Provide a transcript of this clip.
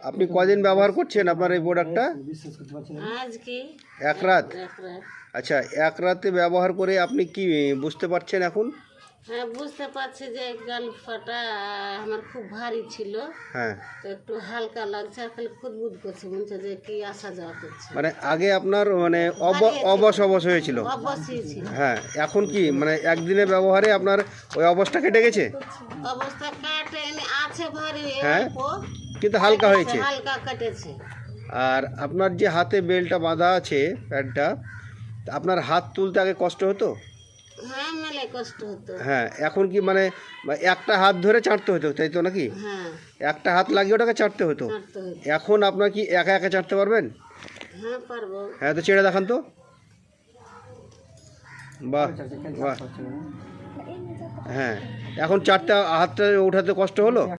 আপনি কদিন ব্যবহার করছেন আপনার এই প্রোডাক্টটা? আজকে এক রাত। এক রাত। আচ্ছা, এক রাতে ব্যবহার করে আপনি কি বুঝতে পারছেন এখন? হ্যাঁ, বুঝতে পারছি যে গাল ফাটা আমার খুব ভারী ছিল, হ্যাঁ, তো একটু হালকা লাগছে, আর খালি খুদবুদ করছে, মনে হচ্ছে যে কি আসা যাওয়া করছে। মানে আগে আপনার মানে অবশ অবশ হয়েছিল। অবশ্যই ছিল। হ্যাঁ, এখন কি মানে একদিনের ব্যবহারে আপনার ওই অবস্থা কেটে গেছে? অবস্থা কাটে আছে ভারী, হ্যাঁ, অল্প কিন্তু হালকা হয়েছে। হালকা কেটেছে। আর আপনার যে হাতে বেল্টটা বাঁধা আছে প্যাডটা, আপনার হাত তুলতে আগে কষ্ট হতো? হ্যাঁ, মেলে কষ্ট হতো। হ্যাঁ, এখন কি মানে একটা হাত ধরে চাটতে হতো, তাই তো নাকি? হ্যাঁ, একটা হাত লাগিয়ে ওটাকে চাটতে হতো। কাটতে হতো। এখন আপনার কি একা একা চাটতে পারবেন? হ্যাঁ, পারবো। হ্যাঁ, তো ছেড়ে দেখান তো। বাহ বাহ। হ্যাঁ, এখন চারটা হাতটা উঠাতে কষ্ট হলো?